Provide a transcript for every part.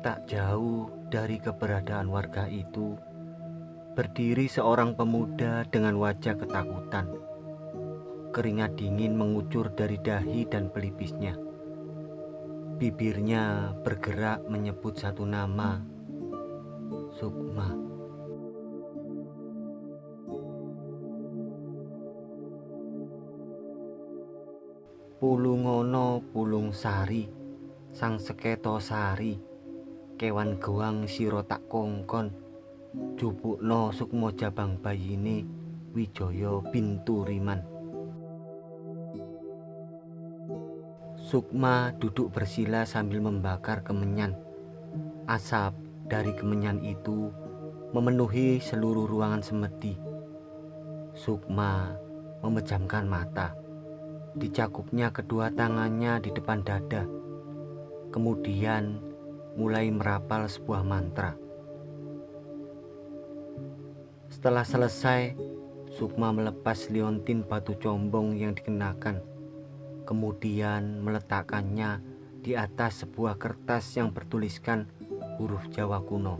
Tak jauh dari keberadaan warga itu, berdiri seorang pemuda dengan wajah ketakutan. Keringat dingin mengucur dari dahi dan pelipisnya. Bibirnya bergerak menyebut satu nama, Sukma. Pulungono pulung sari, sang seketo sari, kewan gewang sira tak kongkon, jupukno Sukma jabang bayine Wijaya bintu Riman. Sukma duduk bersila sambil membakar kemenyan. Asap dari kemenyan itu memenuhi seluruh ruangan semedi. Sukma memejamkan mata. Dicakupnya kedua tangannya di depan dada. Kemudian mulai merapal sebuah mantra. Setelah selesai, Sukma melepas liontin batu combong yang dikenakan. Kemudian meletakkannya di atas sebuah kertas yang bertuliskan huruf Jawa kuno.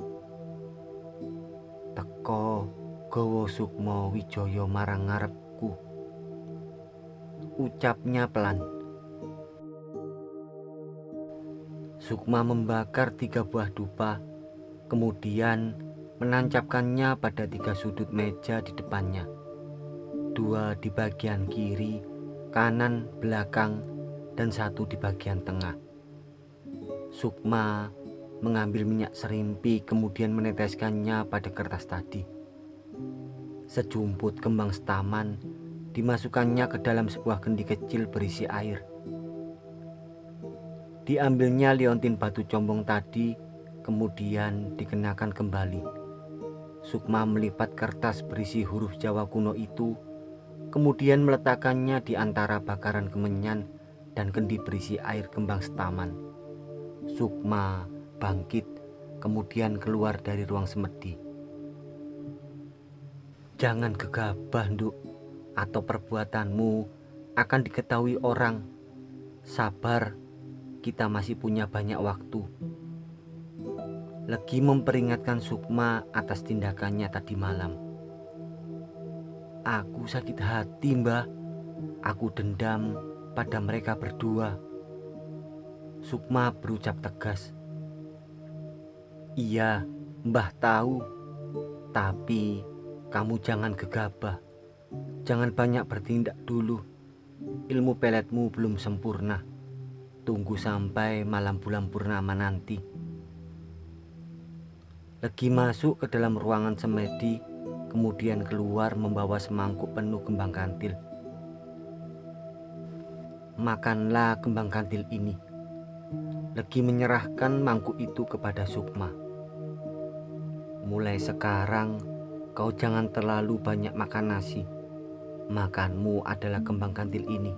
Teko gawa Sukma Wijaya marang ngarepku, ucapnya pelan. Sukma membakar 3 buah dupa, kemudian menancapkannya pada 3 sudut meja di depannya. 2 di bagian kiri, kanan, belakang, dan 1 di bagian tengah. Sukma mengambil minyak serimpi kemudian meneteskannya pada kertas tadi. Sejumput kembang setaman dimasukkannya ke dalam sebuah kendi kecil berisi air. Diambilnya liontin batu combong tadi, kemudian dikenakan kembali. Sukma melipat kertas berisi huruf Jawa kuno itu, kemudian meletakkannya di antara bakaran kemenyan dan kendi berisi air kembang setaman. Sukma bangkit, kemudian keluar dari ruang semedi. Jangan gegabah, Nduk, atau perbuatanmu akan diketahui orang. Sabar, kita masih punya banyak waktu. Legi memperingatkan Sukma atas tindakannya tadi malam. Aku sakit hati, Mbah. Aku dendam pada mereka berdua. Sukma berucap tegas. Iya, Mbah tahu. Tapi kamu jangan gegabah. Jangan banyak bertindak dulu. Ilmu peletmu belum sempurna. Tunggu sampai malam bulan purnama nanti. Legi masuk ke dalam ruangan semedi, kemudian keluar membawa semangkuk penuh kembang kantil. Makanlah kembang kantil ini. Legi menyerahkan mangkuk itu kepada Sukma. Mulai sekarang kau jangan terlalu banyak makan nasi. Makanmu adalah kembang kantil ini.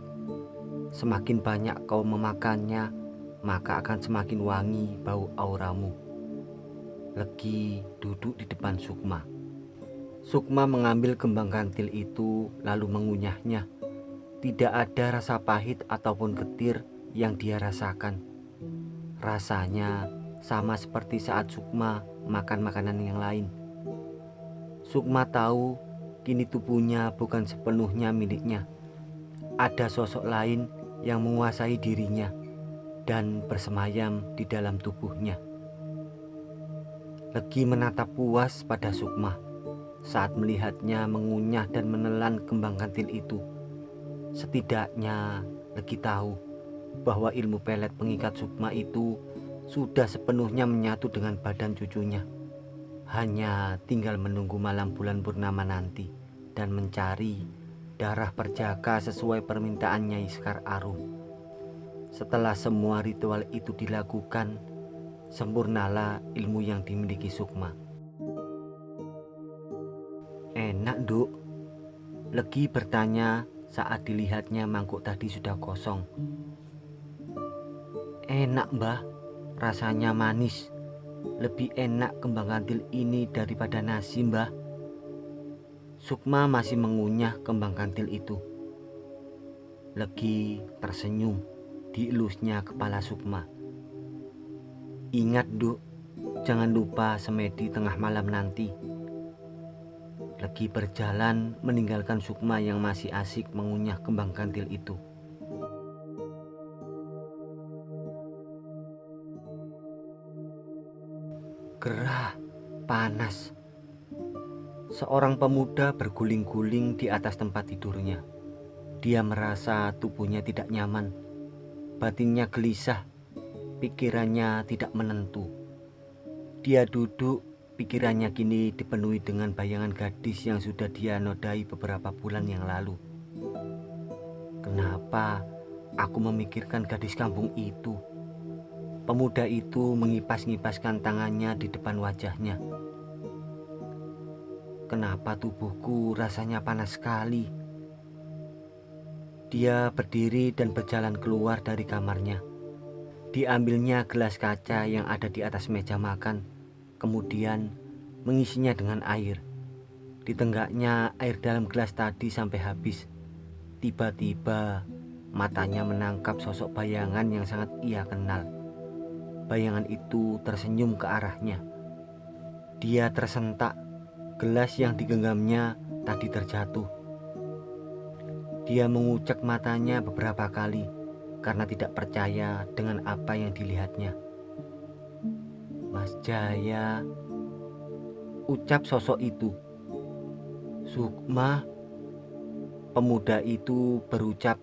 Semakin banyak kau memakannya, maka akan semakin wangi bau auramu. Legi duduk di depan Sukma. Sukma mengambil kembang kantil itu lalu mengunyahnya. Tidak ada rasa pahit ataupun getir yang dia rasakan. Rasanya sama seperti saat Sukma makan makanan yang lain. Sukma tahu kini tubuhnya bukan sepenuhnya miliknya. Ada sosok lain yang menguasai dirinya dan bersemayam di dalam tubuhnya. Legi menatap puas pada Sukma saat melihatnya mengunyah dan menelan kembang kantil itu. Setidaknya Legi tahu bahwa ilmu pelet pengikat Sukma itu sudah sepenuhnya menyatu dengan badan cucunya. Hanya tinggal menunggu malam bulan purnama nanti dan mencari darah perjaka sesuai permintaan Nyai Sekar Arum. Setelah semua ritual itu dilakukan, sempurnalah ilmu yang dimiliki Sukma. Enak, Nduk? Legi bertanya saat dilihatnya mangkuk tadi sudah kosong. Enak, Mbah. Rasanya manis. Lebih enak kembang kantil ini daripada nasi, Mbah. Sukma masih mengunyah kembang kantil itu. Legi tersenyum dielusnya kepala Sukma. Ingat, Nduk, jangan lupa semedi tengah malam nanti. Legi berjalan meninggalkan Sukma yang masih asik mengunyah kembang kantil itu. Gerah, panas. Seorang pemuda berguling-guling di atas tempat tidurnya. Dia merasa tubuhnya tidak nyaman, batinnya gelisah, pikirannya tidak menentu. Dia duduk, pikirannya kini dipenuhi dengan bayangan gadis yang sudah dia nodai beberapa bulan yang lalu. Kenapa aku memikirkan gadis kampung itu? Pemuda itu mengipas-ngipaskan tangannya di depan wajahnya. Kenapa tubuhku rasanya panas sekali? Dia berdiri dan berjalan keluar dari kamarnya. Diambilnya gelas kaca yang ada di atas meja makan, kemudian mengisinya dengan air. Ditenggaknya air dalam gelas tadi sampai habis. Tiba-tiba matanya menangkap sosok bayangan yang sangat ia kenal. Bayangan itu tersenyum ke arahnya. Dia tersentak. Gelas yang digenggamnya tadi terjatuh. Dia mengucek matanya beberapa kali karena tidak percaya dengan apa yang dilihatnya. "Mas Jaya," ucap sosok itu. "Sukma." Pemuda itu berucap,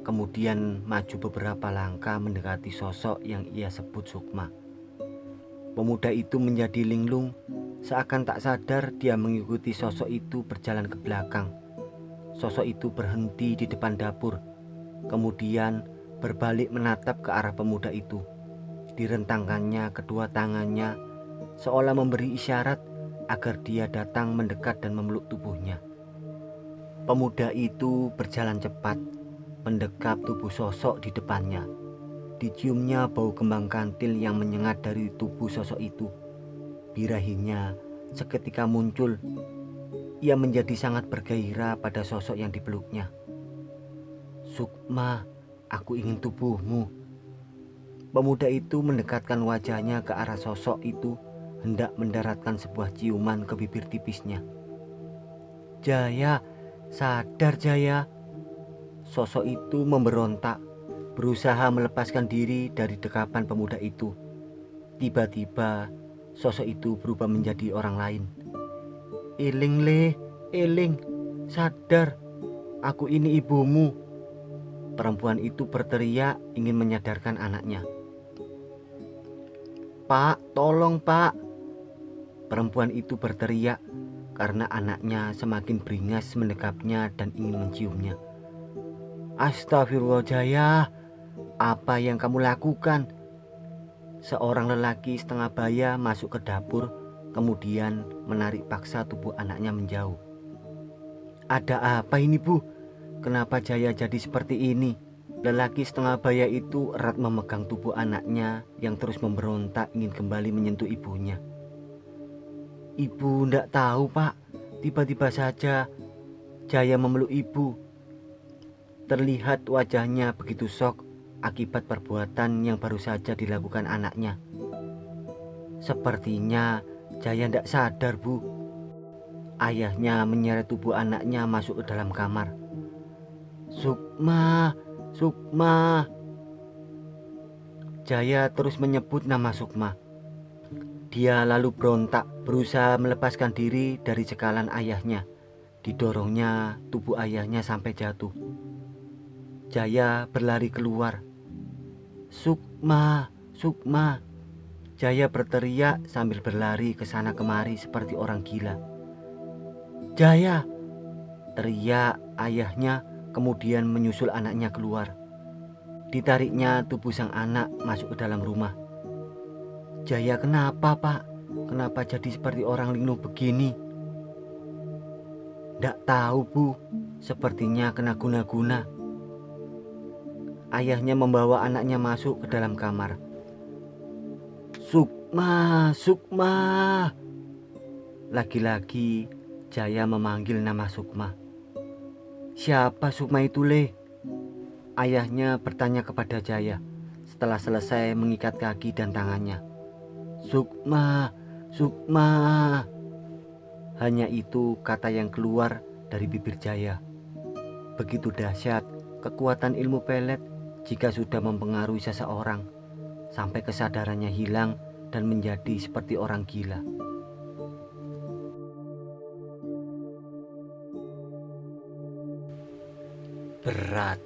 kemudian maju beberapa langkah mendekati sosok yang ia sebut Sukma. Pemuda itu menjadi linglung, seakan tak sadar dia mengikuti sosok itu berjalan ke belakang. Sosok itu berhenti di depan dapur, kemudian berbalik menatap ke arah pemuda itu. Direntangkannya kedua tangannya, seolah memberi isyarat agar dia datang mendekat dan memeluk tubuhnya. Pemuda itu berjalan cepat, mendekap tubuh sosok di depannya. Diciumnya bau kembang kantil yang menyengat dari tubuh sosok itu. Birahinya seketika muncul. Ia menjadi sangat bergairah pada sosok yang dipeluknya. "Sukma, aku ingin tubuhmu." Pemuda itu mendekatkan wajahnya ke arah sosok itu, hendak mendaratkan sebuah ciuman ke bibir tipisnya. "Jaya, sadar Jaya." Sosok itu memberontak, berusaha melepaskan diri dari dekapan pemuda itu. Tiba-tiba sosok itu berubah menjadi orang lain. "Eling le, eling, sadar, aku ini ibumu." Perempuan itu berteriak ingin menyadarkan anaknya. "Pak, tolong Pak." Perempuan itu berteriak karena anaknya semakin beringas mendekapnya dan ingin menciumnya. "Astagfirullah Jaya, apa yang kamu lakukan?" Seorang lelaki setengah baya masuk ke dapur, kemudian menarik paksa tubuh anaknya menjauh. "Ada apa ini Bu? Kenapa Jaya jadi seperti ini?" Lelaki setengah baya itu erat memegang tubuh anaknya yang terus memberontak ingin kembali menyentuh ibunya. "Ibu ndak tahu Pak, tiba-tiba saja Jaya memeluk ibu." Terlihat wajahnya begitu syok akibat perbuatan yang baru saja dilakukan anaknya. "Sepertinya Jaya ndak sadar Bu." Ayahnya menyeret tubuh anaknya masuk ke dalam kamar. "Sukma, Sukma." Jaya terus menyebut nama Sukma. Dia lalu berontak, berusaha melepaskan diri dari cekalan ayahnya. Didorongnya tubuh ayahnya sampai jatuh. Jaya berlari keluar. "Sukma, Sukma." Jaya berteriak sambil berlari ke sana kemari seperti orang gila. "Jaya!" teriak ayahnya, kemudian menyusul anaknya keluar. Ditariknya tubuh sang anak masuk ke dalam rumah. "Jaya kenapa Pak? Kenapa jadi seperti orang linglung begini?" "Ndak tahu Bu, sepertinya kena guna-guna." Ayahnya membawa anaknya masuk ke dalam kamar. "Sukma, Sukma." Lagi-lagi Jaya memanggil nama Sukma. "Siapa Sukma itu Le?" Ayahnya bertanya kepada Jaya setelah selesai mengikat kaki dan tangannya. Sukma, Sukma. Hanya itu kata yang keluar dari bibir Jaya. Begitu dahsyat kekuatan ilmu pelet jika sudah mempengaruhi seseorang sampai kesadarannya hilang dan menjadi seperti orang gila. Berat.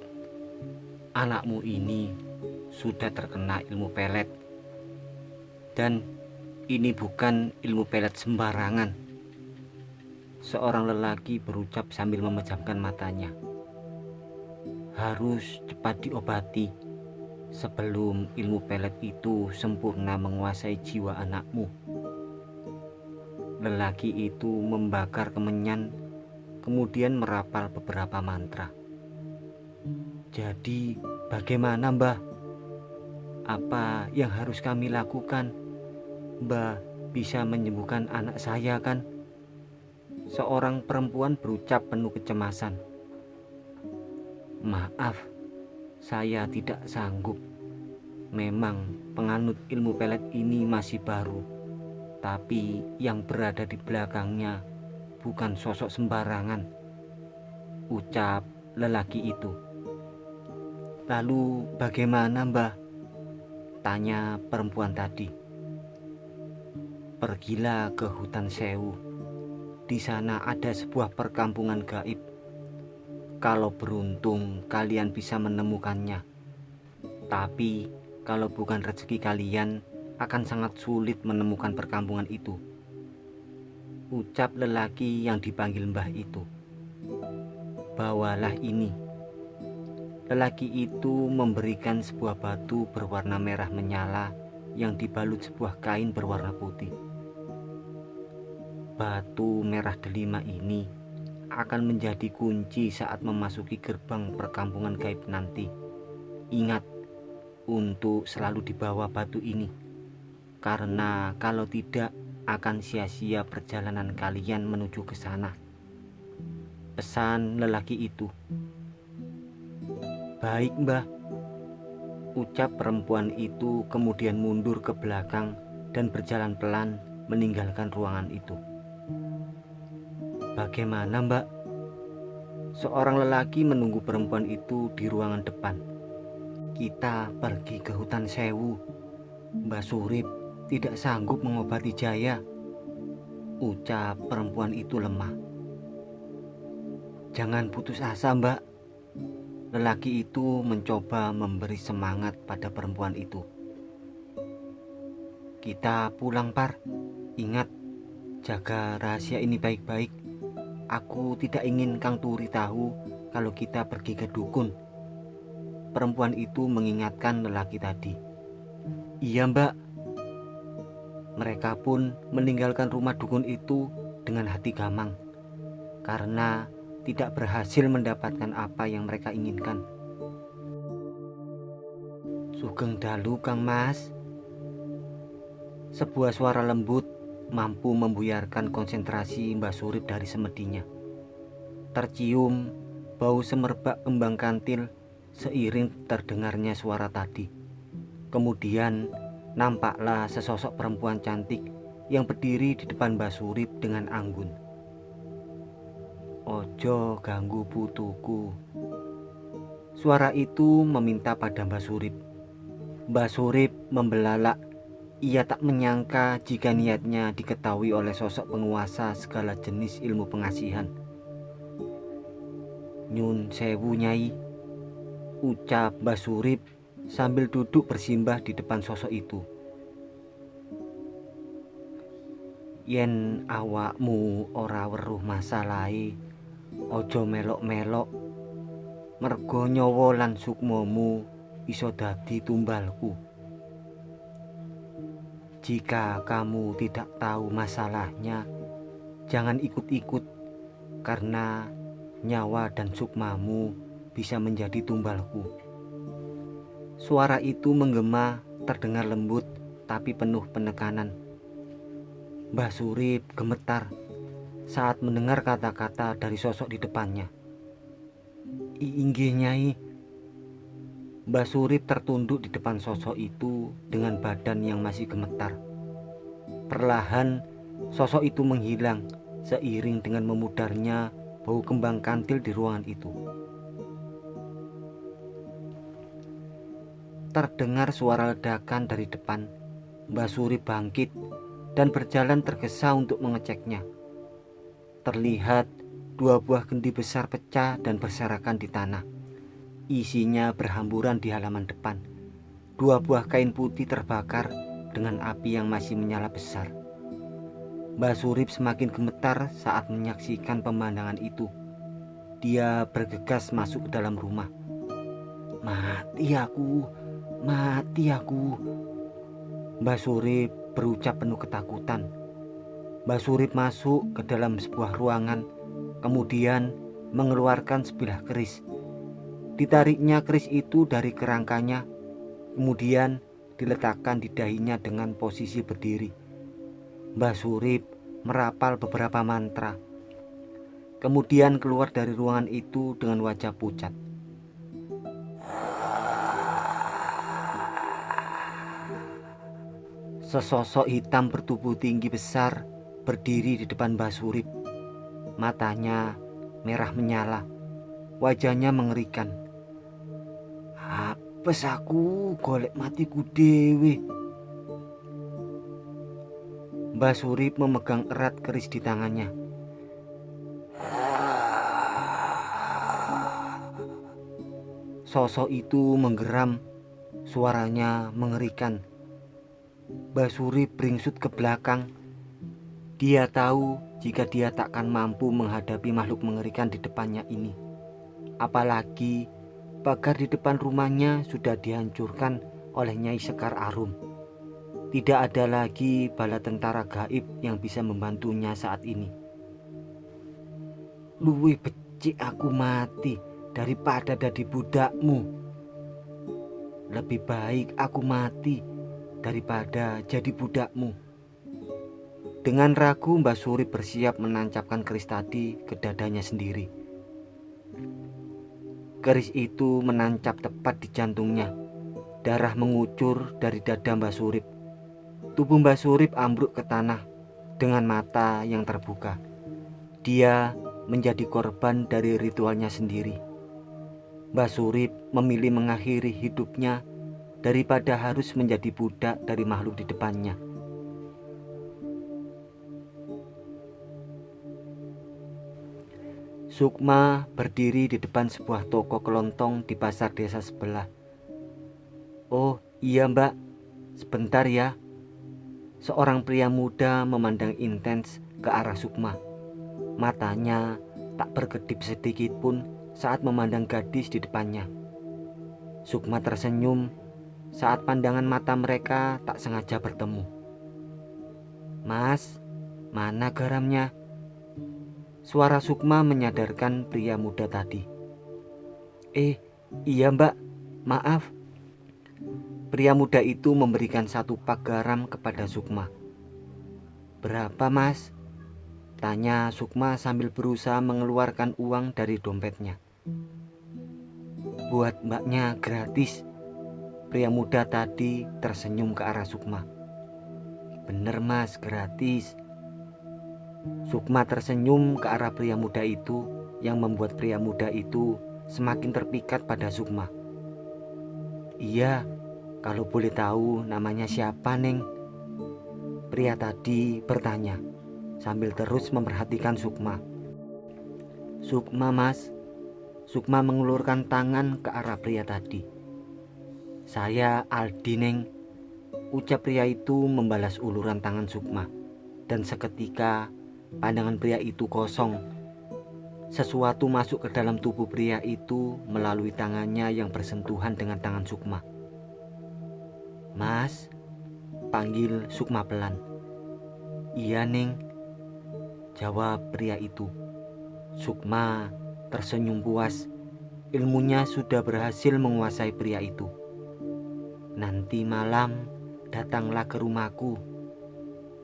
Anakmu ini sudah terkena ilmu pelet. Dan ini bukan ilmu pelet sembarangan. Seorang lelaki berucap sambil memejamkan matanya. Harus cepat diobati sebelum ilmu pelet itu sempurna menguasai jiwa anakmu. Lelaki itu membakar kemenyan, kemudian merapal beberapa mantra. Jadi bagaimana, Mbah? Apa yang harus kami lakukan? Mbah bisa menyembuhkan anak saya kan? Seorang perempuan berucap penuh kecemasan. Maaf, saya tidak sanggup. Memang penganut ilmu pelet ini masih baru, tapi yang berada di belakangnya bukan sosok sembarangan, ucap lelaki itu. Lalu bagaimana, Mbah? Tanya perempuan tadi. Pergilah ke hutan Sewu. Di sana ada sebuah perkampungan gaib. Kalau beruntung kalian bisa menemukannya. Tapi kalau bukan rezeki kalian, akan sangat sulit menemukan perkampungan itu, ucap lelaki yang dipanggil Mbah itu. Bawalah ini. Lelaki itu memberikan sebuah batu berwarna merah menyala yang dibalut sebuah kain berwarna putih. Batu merah delima ini akan menjadi kunci saat memasuki gerbang perkampungan gaib nanti. Ingat untuk selalu dibawa batu ini, karena kalau tidak akan sia-sia perjalanan kalian menuju ke sana, pesan lelaki itu. Baik, Mbah, ucap perempuan itu, kemudian mundur ke belakang dan berjalan pelan meninggalkan ruangan itu. Bagaimana, Mbak? Seorang lelaki menunggu perempuan itu di ruangan depan. Kita pergi ke hutan Sewu. Mbak Surip tidak sanggup mengobati Jaya, ucap perempuan itu lemah. Jangan putus asa, Mbak. Lelaki itu mencoba memberi semangat pada perempuan itu. Kita pulang, Par. Ingat, jaga rahasia ini baik-baik. Aku tidak ingin Kang Turi tahu kalau kita pergi ke dukun. Perempuan itu mengingatkan lelaki tadi. Iya, Mbak. Mereka pun meninggalkan rumah dukun itu dengan hati gamang, karena tidak berhasil mendapatkan apa yang mereka inginkan. Sugeng dalu, Kang Mas. Sebuah suara lembut mampu membuyarkan konsentrasi Mbak Surip dari semedinya. Tercium bau semerbak kembang kantil seiring terdengarnya suara tadi. Kemudian nampaklah sesosok perempuan cantik yang berdiri di depan Mbak Surip dengan anggun. Ojo ganggu putuku. Suara itu meminta pada Mbak Surip. Mbak Surip membelalak. Ia tak menyangka jika niatnya diketahui oleh sosok penguasa segala jenis ilmu pengasihan. Nyun sewu, Nyai, ucap Mbah Surip sambil duduk bersimbah di depan sosok itu. Yen awakmu ora weruh masalahe, ojo melok-melok. Mergo nyawa lan sukmamu iso dadi tumbalku. Jika kamu tidak tahu masalahnya, jangan ikut-ikut, karena nyawa dan sukmamu bisa menjadi tumbalku. Suara itu menggema, terdengar lembut tapi penuh penekanan. Mbah Surip gemetar saat mendengar kata-kata dari sosok di depannya. Inggih, Nyai. Mbah Surip tertunduk di depan sosok itu dengan badan yang masih gemetar. Perlahan sosok itu menghilang seiring dengan memudarnya bau kembang kantil di ruangan itu. Terdengar suara ledakan dari depan. Mbak Suri bangkit dan berjalan tergesa untuk mengeceknya. Terlihat 2 buah kendi besar pecah dan berserakan di tanah. Isinya berhamburan di halaman depan. 2 buah kain putih terbakar dengan api yang masih menyala besar. Mbak Surip semakin gemetar saat menyaksikan pemandangan itu. Dia bergegas masuk ke dalam rumah. Mati aku. Mbak Surip berucap penuh ketakutan. Mbak Surip masuk ke dalam sebuah ruangan, kemudian mengeluarkan sebilah keris. Ditariknya keris itu dari kerangkanya, kemudian diletakkan di dahinya dengan posisi berdiri. Mbak Surip merapal beberapa mantra, kemudian keluar dari ruangan itu dengan wajah pucat. Sesosok hitam bertubuh tinggi besar berdiri di depan Mbak Surip. Matanya merah menyala, wajahnya mengerikan. Apes aku golek matiku dewe. Mbak Surip memegang erat keris di tangannya. Sosok itu menggeram, suaranya mengerikan. Mbak Surip beringsut ke belakang. Dia tahu jika dia takkan mampu menghadapi makhluk mengerikan di depannya ini. Apalagi pagar di depan rumahnya sudah dihancurkan oleh Nyai Sekar Arum. Tidak ada lagi bala tentara gaib yang bisa membantunya saat ini. Luwih becik aku mati daripada dadi budakmu. Lebih baik aku mati daripada jadi budakmu. Dengan ragu Mbak Suri bersiap menancapkan keris tadi ke dadanya sendiri. Keris itu menancap tepat di jantungnya. Darah mengucur dari dada Mbak Surip. Tubuh Mbak Surip ambruk ke tanah dengan mata yang terbuka. Dia menjadi korban dari ritualnya sendiri. Mbak Surip memilih mengakhiri hidupnya daripada harus menjadi budak dari makhluk di depannya. Sukma berdiri di depan sebuah toko kelontong di pasar desa sebelah. Oh iya mbak, sebentar ya. Seorang pria muda memandang intens ke arah Sukma. Matanya tak berkedip sedikit pun saat memandang gadis di depannya. Sukma tersenyum saat pandangan mata mereka tak sengaja bertemu. Mas, mana garamnya? Suara Sukma menyadarkan pria muda tadi. Iya mbak, maaf. Pria muda itu memberikan 1 pak garam kepada Sukma. Berapa mas? Tanya Sukma sambil berusaha mengeluarkan uang dari dompetnya. Buat mbaknya gratis. Pria muda tadi tersenyum ke arah Sukma. Bener mas, gratis. Sukma tersenyum ke arah pria muda itu yang membuat pria muda itu semakin terpikat pada Sukma. Iya, kalau boleh tahu namanya siapa Neng? Pria tadi bertanya sambil terus memperhatikan Sukma. Sukma mas. Sukma mengulurkan tangan ke arah pria tadi. Saya Aldi Neng. Ucap pria itu membalas uluran tangan Sukma. Dan seketika pandangan pria itu kosong. Sesuatu masuk ke dalam tubuh pria itu melalui tangannya yang bersentuhan dengan tangan Sukma. Mas, panggil Sukma pelan. Iya Neng, jawab pria itu. Sukma tersenyum puas. Ilmunya sudah berhasil menguasai pria itu. Nanti malam datanglah ke rumahku,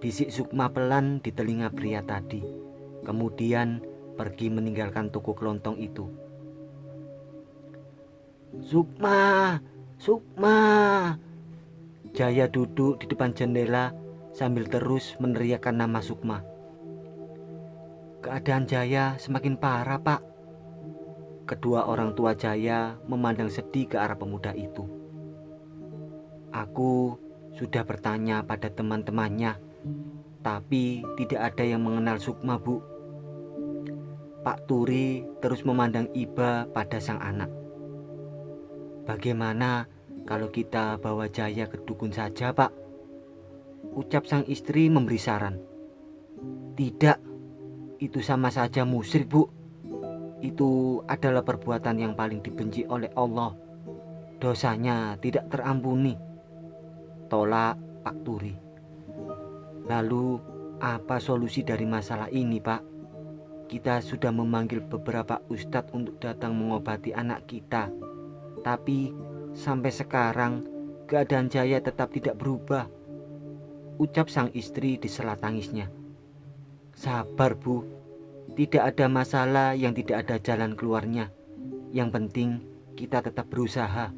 bisik Sukma pelan di telinga pria tadi. Kemudian pergi meninggalkan toko kelontong itu. Sukma, Sukma. Jaya duduk di depan jendela sambil terus meneriakkan nama Sukma. "Keadaan Jaya semakin parah, Pak." Kedua orang tua Jaya memandang sedih ke arah pemuda itu. "Aku sudah bertanya pada teman-temannya, tapi tidak ada yang mengenal Sukma, Bu." Pak Turi terus memandang iba pada sang anak. "Bagaimana kalau kita bawa Jaya ke dukun saja, Pak?" ucap sang istri memberi saran. "Tidak, itu sama saja musyrik, Bu. Itu adalah perbuatan yang paling dibenci oleh Allah. Dosanya tidak terampuni," tolak Pak Turi. "Lalu apa solusi dari masalah ini, Pak? Kita sudah memanggil beberapa ustadz untuk datang mengobati anak kita, tapi sampai sekarang keadaan Jaya tetap tidak berubah," ucap sang istri di sela tangisnya. "Sabar, Bu. Tidak ada masalah yang tidak ada jalan keluarnya. Yang penting kita tetap berusaha."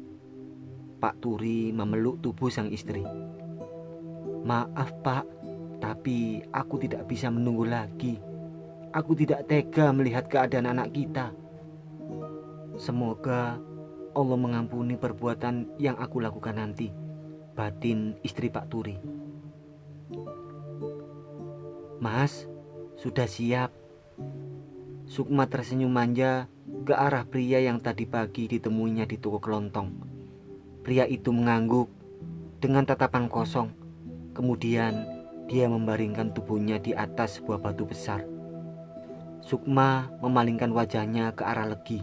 Pak Turi memeluk tubuh sang istri. "Maaf, Pak, tapi aku tidak bisa menunggu lagi. Aku tidak tega melihat keadaan anak kita. Semoga Allah mengampuni perbuatan yang aku lakukan nanti," batin istri Pak Turi. "Mas, sudah siap?" Sukma tersenyum manja ke arah pria yang tadi pagi ditemuinya di toko kelontong. Pria itu mengangguk dengan tatapan kosong. Kemudian dia membaringkan tubuhnya di atas sebuah batu besar. Sukma memalingkan wajahnya ke arah Legi.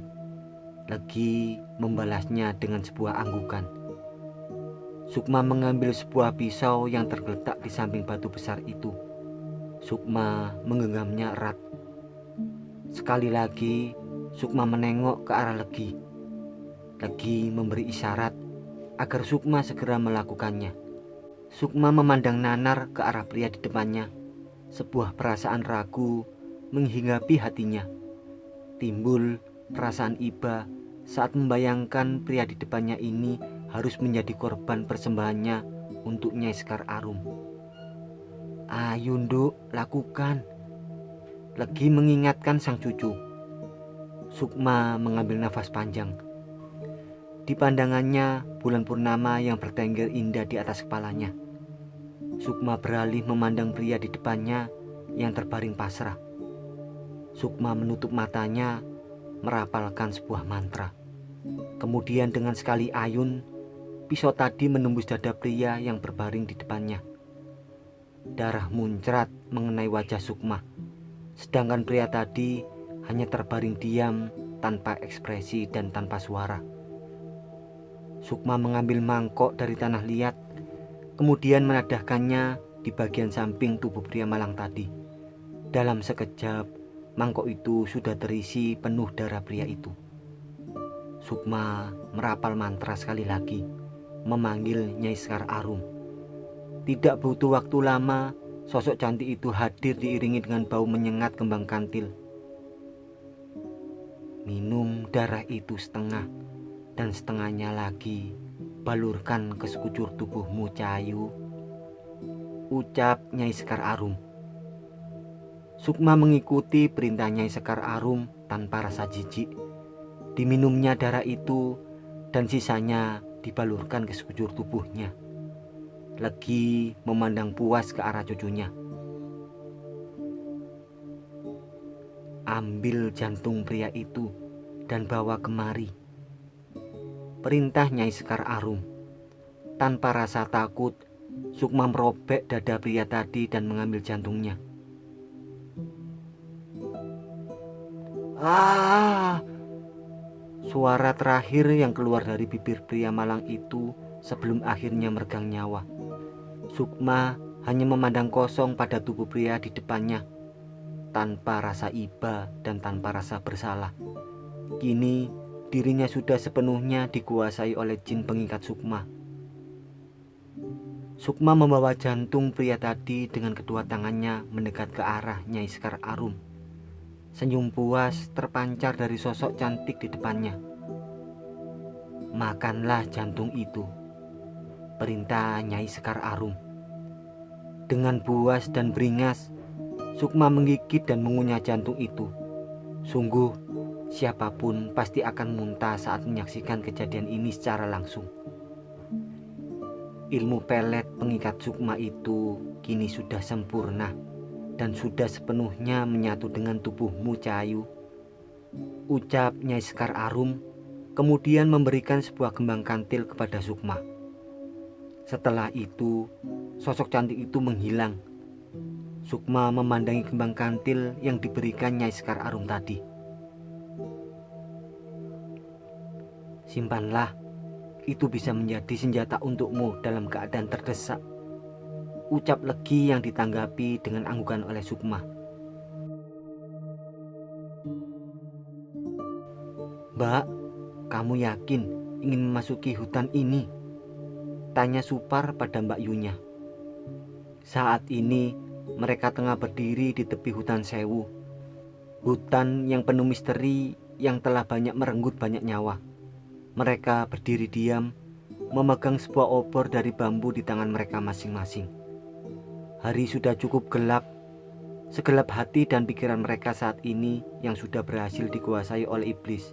Legi membalasnya dengan sebuah anggukan. Sukma mengambil sebuah pisau yang tergeletak di samping batu besar itu. Sukma menggenggamnya erat. Sekali lagi Sukma menengok ke arah Legi. Legi memberi isyarat agar Sukma segera melakukannya. Sukma memandang nanar ke arah pria di depannya. Sebuah perasaan ragu menghinggapi hatinya. Timbul perasaan iba saat membayangkan pria di depannya ini harus menjadi korban persembahannya untuk Nyai Sekar Arum. "Ayo, Nduk, lakukan," Legi mengingatkan sang cucu. Sukma mengambil nafas panjang. Di pandangannya bulan purnama yang bertengger indah di atas kepalanya. Sukma beralih memandang pria di depannya yang terbaring pasrah. Sukma menutup matanya, merapalkan sebuah mantra. Kemudian dengan sekali ayun, pisau tadi menembus dada pria yang berbaring di depannya. Darah muncrat mengenai wajah Sukma, sedangkan pria tadi hanya terbaring diam tanpa ekspresi dan tanpa suara. Sukma mengambil mangkok dari tanah liat, kemudian menadahkannya di bagian samping tubuh pria malang tadi. Dalam sekejap, mangkok itu sudah terisi penuh darah pria itu. Sukma merapal mantra sekali lagi, memanggil Nyai Sekar Arum. Tidak butuh waktu lama, sosok cantik itu hadir diiringi dengan bau menyengat kembang kantil. "Minum darah itu setengah, dan setengahnya lagi balurkan ke sekujur tubuhmu, Cahayu," ucap Nyai Sekar Arum. Sukma mengikuti perintah Nyai Sekar Arum tanpa rasa jijik. Diminumnya darah itu dan sisanya dibalurkan ke sekujur tubuhnya. Legi memandang puas ke arah cucunya. "Ambil jantung pria itu dan bawa kemari," perintah Nyai Sekar Arum. Tanpa rasa takut, Sukma merobek dada pria tadi dan mengambil jantungnya. "Ah!" Suara terakhir yang keluar dari bibir pria malang itu sebelum akhirnya meregang nyawa. Sukma hanya memandang kosong pada tubuh pria di depannya, tanpa rasa iba dan tanpa rasa bersalah. Kini dirinya sudah sepenuhnya dikuasai oleh jin pengikat Sukma. Sukma membawa jantung pria tadi dengan kedua tangannya mendekat ke arah Nyai Sekar Arum. Senyum puas terpancar dari sosok cantik di depannya. "Makanlah jantung itu," perintah Nyai Sekar Arum. Dengan buas dan beringas, Sukma menggigit dan mengunyah jantung itu. Sungguh, siapapun pasti akan muntah saat menyaksikan kejadian ini secara langsung. Ilmu pelet pengikat Sukma itu kini sudah sempurna dan sudah sepenuhnya menyatu dengan tubuhmu, Cahayu. Ucap Nyai Sekar Arum, kemudian memberikan sebuah kembang kantil kepada Sukma. Setelah itu, sosok cantik itu menghilang. Sukma memandangi kembang kantil yang diberikan Nyai Sekar Arum tadi. Simpanlah, itu bisa menjadi senjata untukmu dalam keadaan terdesak. Ucap Legi yang ditanggapi dengan anggukan oleh Sukma. Mbak, kamu yakin ingin memasuki hutan ini? Tanya Supar pada Mbak Yunya. Saat ini mereka tengah berdiri di tepi hutan Sewu. Hutan yang penuh misteri yang telah banyak merenggut banyak nyawa. Mereka berdiri diam, memegang sebuah obor dari bambu di tangan mereka masing-masing. Hari sudah cukup gelap. Segelap hati dan pikiran mereka saat ini yang sudah berhasil dikuasai oleh iblis.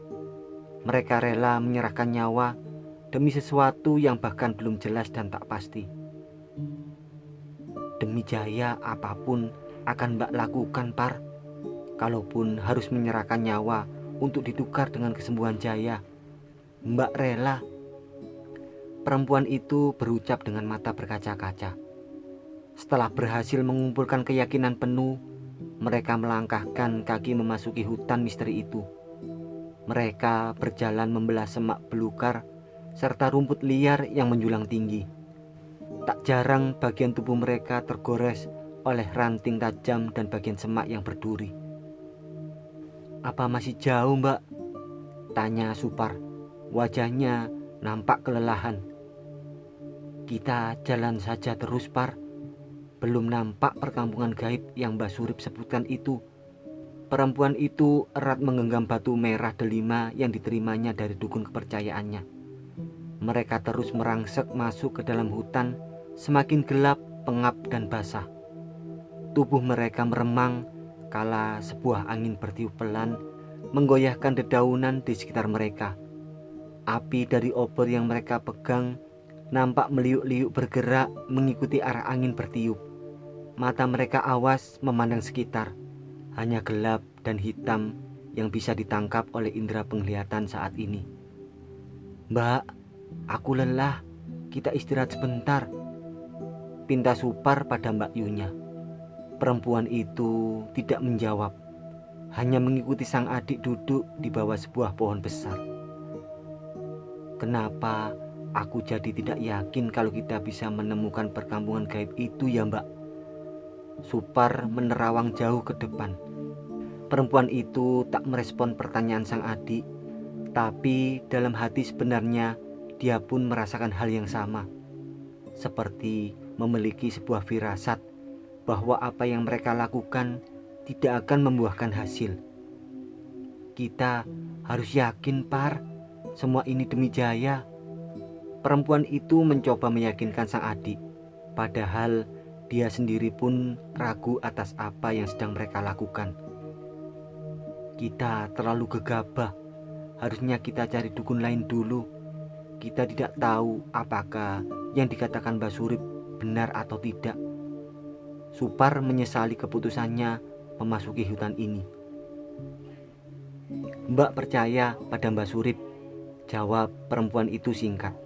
Mereka rela menyerahkan nyawa demi sesuatu yang bahkan belum jelas dan tak pasti. Demi jaya apapun akan Mbak lakukan, Par. Kalaupun harus menyerahkan nyawa untuk ditukar dengan kesembuhan Jaya, Mbak rela. Perempuan itu berucap dengan mata berkaca-kaca. Setelah berhasil mengumpulkan keyakinan penuh, mereka melangkahkan kaki memasuki hutan misteri itu. Mereka berjalan membelah semak belukar serta rumput liar yang menjulang tinggi. Tak jarang bagian tubuh mereka tergores oleh ranting tajam dan bagian semak yang berduri. Apa masih jauh, Mbak? Tanya Supar. Wajahnya nampak kelelahan. Kita jalan saja terus, Par. Belum nampak perkampungan gaib yang Mbak Surip sebutkan itu. Perempuan itu erat menggenggam batu merah delima yang diterimanya dari dukun kepercayaannya. Mereka terus merangsek masuk ke dalam hutan, semakin gelap, pengap, dan basah. Tubuh mereka meremang kala sebuah angin bertiup pelan menggoyahkan dedaunan di sekitar mereka. Api dari obor yang mereka pegang nampak meliuk-liuk bergerak mengikuti arah angin bertiup. Mata mereka awas memandang sekitar, hanya gelap dan hitam yang bisa ditangkap oleh indera penglihatan saat ini. Mbak, aku lelah, kita istirahat sebentar, pinta Supar pada Mbak Yunya. Perempuan itu tidak menjawab, hanya mengikuti sang adik duduk di bawah sebuah pohon besar. Kenapa aku jadi tidak yakin kalau kita bisa menemukan perkampungan gaib itu ya, Mbak? Supar menerawang jauh ke depan. Perempuan itu tak merespon pertanyaan sang adik, tapi dalam hati sebenarnya dia pun merasakan hal yang sama, seperti memiliki sebuah firasat bahwa apa yang mereka lakukan tidak akan membuahkan hasil. Kita harus yakin, Par, semua ini demi Jaya. Perempuan itu mencoba meyakinkan sang adik, padahal dia sendiri pun ragu atas apa yang sedang mereka lakukan. Kita terlalu gegabah, harusnya kita cari dukun lain dulu. Kita tidak tahu apakah yang dikatakan Mbak Surip benar atau tidak. Supar menyesali keputusannya memasuki hutan ini. Mbak percaya pada Mbak Surip, jawab perempuan itu singkat.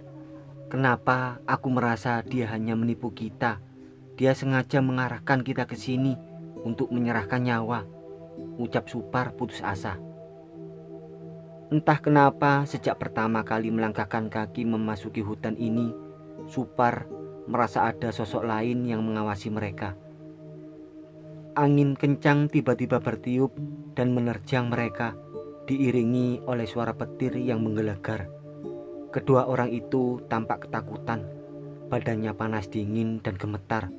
Kenapa aku merasa dia hanya menipu kita? Dia sengaja mengarahkan kita ke sini untuk menyerahkan nyawa, ucap Supar putus asa. Entah kenapa sejak pertama kali melangkahkan kaki memasuki hutan ini, Supar merasa ada sosok lain yang mengawasi mereka. Angin kencang tiba-tiba bertiup dan menerjang mereka, diiringi oleh suara petir yang menggelegar. Kedua orang itu tampak ketakutan, badannya panas dingin dan gemetar.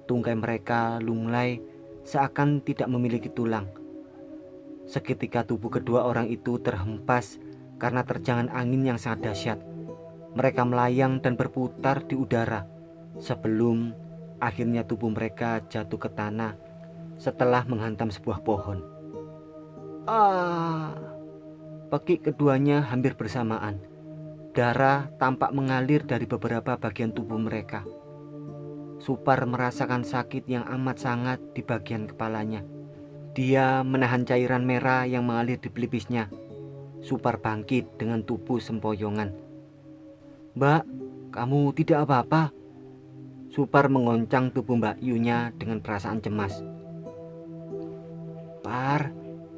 Tungkai mereka lunglai seakan tidak memiliki tulang. Seketika tubuh kedua orang itu terhempas karena terjangan angin yang sangat dahsyat. Mereka melayang dan berputar di udara sebelum Akhirnya tubuh mereka jatuh ke tanah setelah menghantam sebuah pohon. Ah! Pekik keduanya hampir bersamaan. Darah tampak mengalir dari beberapa bagian tubuh mereka. Supar merasakan sakit yang amat sangat di bagian kepalanya. Dia menahan cairan merah yang mengalir di pelipisnya. Supar bangkit dengan tubuh sempoyongan. "Mbak, kamu tidak apa-apa?" Supar mengoncang tubuh Mbak Yunya dengan perasaan cemas. "Par,"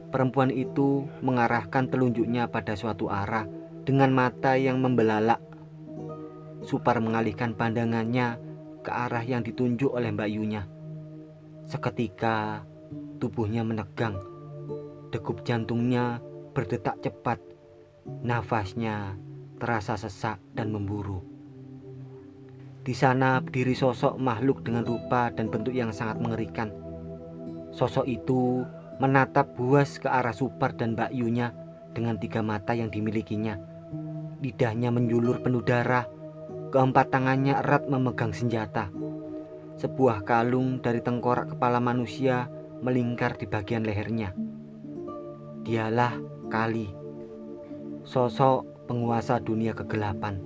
perempuan itu mengarahkan telunjuknya pada suatu arah dengan mata yang membelalak. Supar mengalihkan pandangannya ke arah yang ditunjuk oleh Mbak Yunya. Seketika tubuhnya menegang. Degup jantungnya berdetak cepat. Nafasnya terasa sesak dan memburu. Di sana berdiri sosok makhluk dengan rupa dan bentuk yang sangat mengerikan. Sosok itu menatap buas ke arah Supar dan Mbak Yunya dengan 3 mata yang dimilikinya. Lidahnya menjulur penuh darah. Keempat tangannya erat memegang senjata. Sebuah kalung dari tengkorak kepala manusia melingkar di bagian lehernya. Dialah Kali, sosok penguasa dunia kegelapan.